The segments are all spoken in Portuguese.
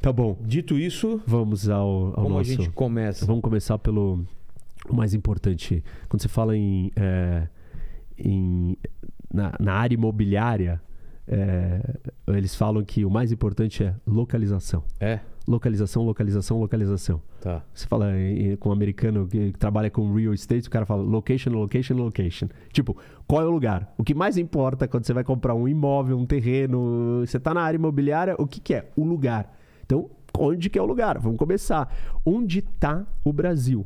Tá bom. Dito isso, Vamos ao como nosso... a gente começa? Vamos começar pelo o mais importante. Quando você fala na área imobiliária, eles falam que o mais importante é localização. Localização, localização, localização. Tá. Você fala com um americano que trabalha com real estate, o cara fala location, location, location. Tipo, qual é o lugar? O que mais importa quando você vai comprar um imóvel, um terreno, você está na área imobiliária, o que é? O lugar. Então, onde que é o lugar? Vamos começar. Onde está o Brasil?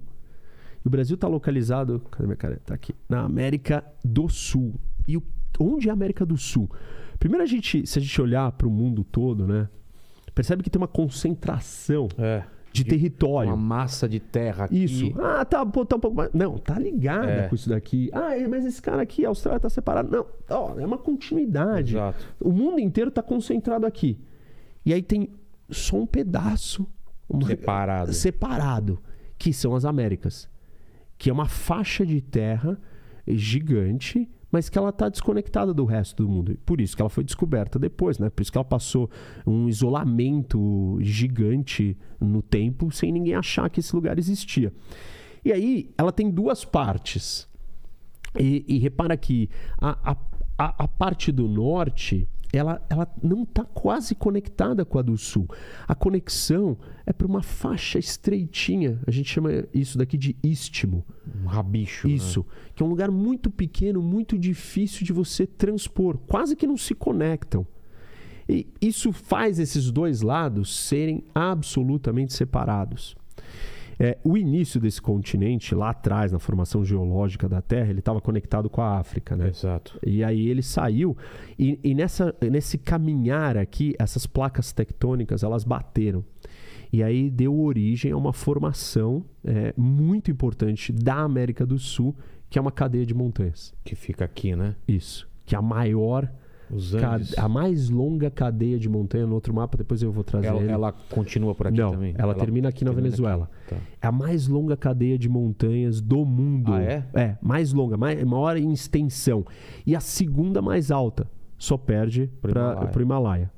O Brasil está localizado... Cadê minha caneta? Tá aqui. Na América do Sul. E onde é a América do Sul? Primeiro, se a gente olhar para o mundo todo, né? Percebe que tem uma concentração de território. Uma massa de terra aqui. Isso. Ah, tá um pouco mais... Não, tá ligada com isso daqui. Ah, mas esse cara aqui, a Austrália tá separado. Não, é uma continuidade. Exato. O mundo inteiro tá concentrado aqui. E aí tem só um pedaço... Separado. Que são as Américas. Que é uma faixa de terra gigante... mas que ela está desconectada do resto do mundo. Por isso que ela foi descoberta depois, né? Por isso que ela passou um isolamento gigante no tempo sem ninguém achar que esse lugar existia. E aí, ela tem duas partes. E repara que a parte do norte... Ela não está quase conectada com a do sul. A conexão é para uma faixa estreitinha. A gente chama isso daqui de istmo. Um rabicho. Isso. Né? Que é um lugar muito pequeno, muito difícil de você transpor. Quase que não se conectam. E isso faz esses dois lados serem absolutamente separados. O início desse continente, lá atrás, na formação geológica da Terra, ele estava conectado com a África, né? Exato. E aí ele saiu, e nesse caminhar aqui, essas placas tectônicas, elas bateram. E aí deu origem a uma formação muito importante da América do Sul, que é uma cadeia de montanhas. Que fica aqui, né? Isso. Que é a maior... a mais longa cadeia de montanha no outro mapa, depois eu vou trazer ela continua por aqui também? Ela termina aqui na Venezuela. Tá. É a mais longa cadeia de montanhas do mundo. Ah, é? Mais longa, maior em extensão. E a segunda mais alta. Só perde para o Himalaia.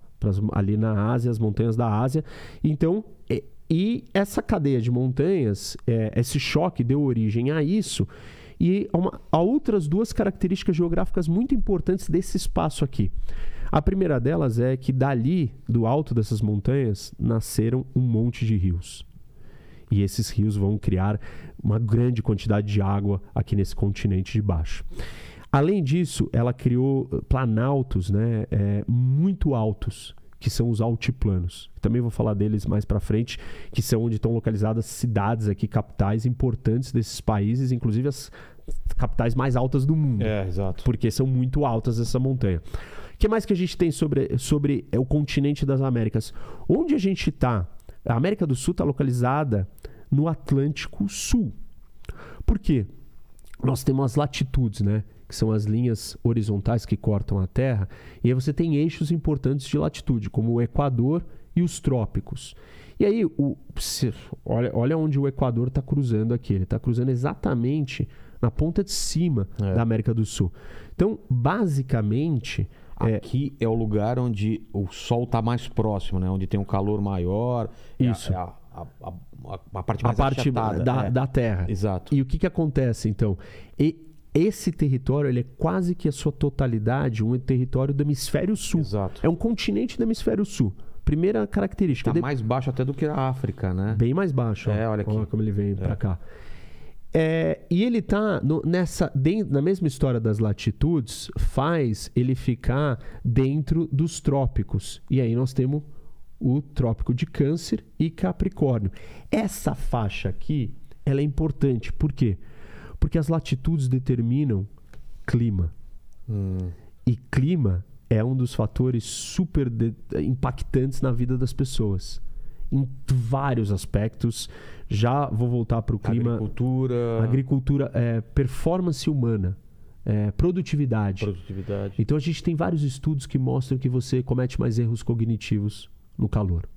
Ali na Ásia, as montanhas da Ásia. Então, e essa cadeia de montanhas, esse choque deu origem a isso. E há outras duas características geográficas muito importantes desse espaço aqui. A primeira delas é que dali, do alto dessas montanhas, nasceram um monte de rios. E esses rios vão criar uma grande quantidade de água aqui nesse continente de baixo. Além disso, ela criou planaltos, né, muito altos, que são os altiplanos. Também vou falar deles mais para frente, que são onde estão localizadas cidades aqui, capitais importantes desses países, inclusive as capitais mais altas do mundo. Exato. Porque são muito altas essa montanha. O que mais que a gente tem sobre o continente das Américas? Onde a gente está? A América do Sul está localizada no Atlântico Sul. Por quê? Nós temos as latitudes, né? Que são as linhas horizontais que cortam a Terra, e aí você tem eixos importantes de latitude, como o Equador e os trópicos. E aí, olha onde o Equador está cruzando aqui. Ele está cruzando exatamente na ponta de cima da América do Sul. Então, basicamente... Aqui é o lugar onde o Sol está mais próximo, né? Onde tem um calor maior. Isso. A parte mais achatada da Terra. Exato. E o que acontece, então? Esse território, ele é quase que a sua totalidade um território do hemisfério sul. Exato. É um continente do hemisfério sul. Primeira característica. Está mais baixo até do que a África, né? Bem mais baixo. Olha aqui. Olha como ele vem para cá. E ele está na mesma história das latitudes, faz ele ficar dentro dos trópicos. E aí nós temos o trópico de Câncer e Capricórnio. Essa faixa aqui, ela é importante. Por quê? Porque as latitudes determinam clima. E clima é um dos fatores super impactantes na vida das pessoas. Em vários aspectos. Já vou voltar para o clima. Agricultura, performance humana, produtividade. Então a gente tem vários estudos que mostram que você comete mais erros cognitivos no calor.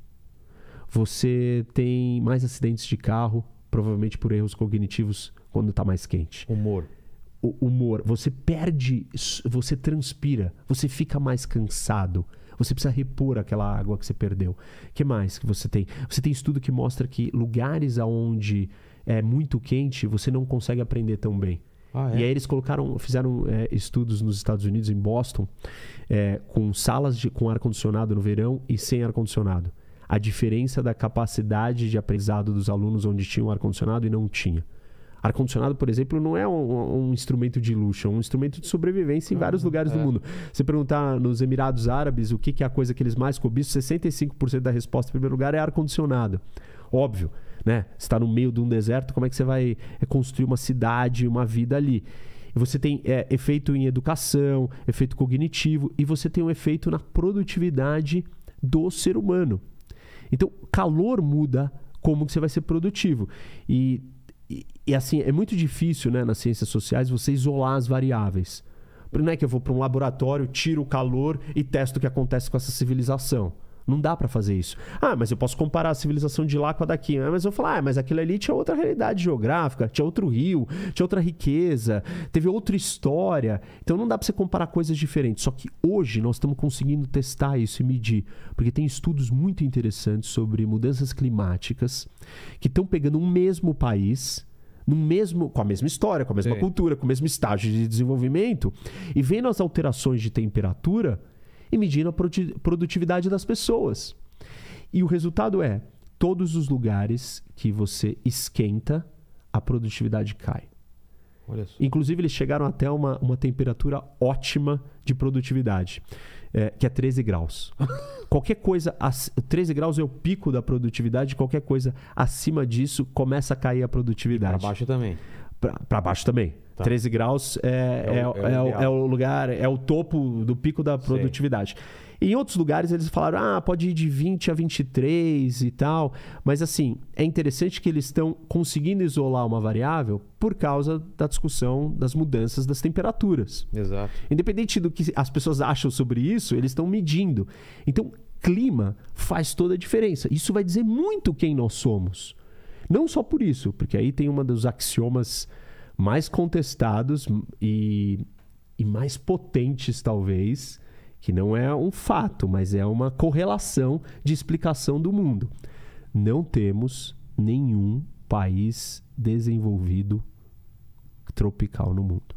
Você tem mais acidentes de carro, provavelmente por erros cognitivos quando está mais quente. Humor. Você perde, você transpira, você fica mais cansado. Você precisa repor aquela água que você perdeu. O que mais que você tem? Você tem estudo que mostra que lugares onde é muito quente, você não consegue aprender tão bem. E aí eles fizeram estudos nos Estados Unidos, em Boston, com salas com ar-condicionado no verão e sem ar-condicionado. A diferença da capacidade de aprendizado dos alunos onde tinha um ar-condicionado e não tinha. Ar-condicionado, por exemplo, não é um instrumento de luxo, é um instrumento de sobrevivência em vários lugares do mundo. Você perguntar nos Emirados Árabes o que é a coisa que eles mais cobiçam, 65% da resposta em primeiro lugar é ar-condicionado. Óbvio, né? Você está no meio de um deserto, como é que você vai construir uma cidade, uma vida ali? E você tem efeito em educação, efeito cognitivo, e você tem um efeito na produtividade do ser humano. Então, calor muda como que você vai ser produtivo. E assim, é muito difícil, né, nas ciências sociais você isolar as variáveis. Não é que eu vou para um laboratório, tiro o calor e testo o que acontece com essa civilização. Não dá para fazer isso. Mas eu posso comparar a civilização de lá com a daqui. Mas eu vou falar, mas aquilo ali tinha outra realidade geográfica, tinha outro rio, tinha outra riqueza, teve outra história. Então não dá para você comparar coisas diferentes. Só que hoje nós estamos conseguindo testar isso e medir. Porque tem estudos muito interessantes sobre mudanças climáticas que estão pegando um mesmo país, com a mesma história, com a mesma cultura, com o mesmo estágio de desenvolvimento, e vendo as alterações de temperatura e medindo a produtividade das pessoas. E o resultado é, todos os lugares que você esquenta, a produtividade cai. Olha só. Inclusive, eles chegaram até uma temperatura ótima de produtividade, que é 13 graus. Qualquer coisa, 13 graus é o pico da produtividade, qualquer coisa acima disso começa a cair a produtividade. Para baixo também. Para baixo também. Tá. 13 graus é o lugar, é o topo do pico da produtividade. Em outros lugares eles falaram, pode ir de 20 a 23 e tal. Mas assim, é interessante que eles estão conseguindo isolar uma variável por causa da discussão das mudanças das temperaturas. Exato. Independente do que as pessoas acham sobre isso, eles estão medindo. Então, clima faz toda a diferença. Isso vai dizer muito quem nós somos. Não só por isso, porque aí tem um dos axiomas mais contestados e mais potentes, talvez, que não é um fato, mas é uma correlação de explicação do mundo. Não temos nenhum país desenvolvido tropical no mundo.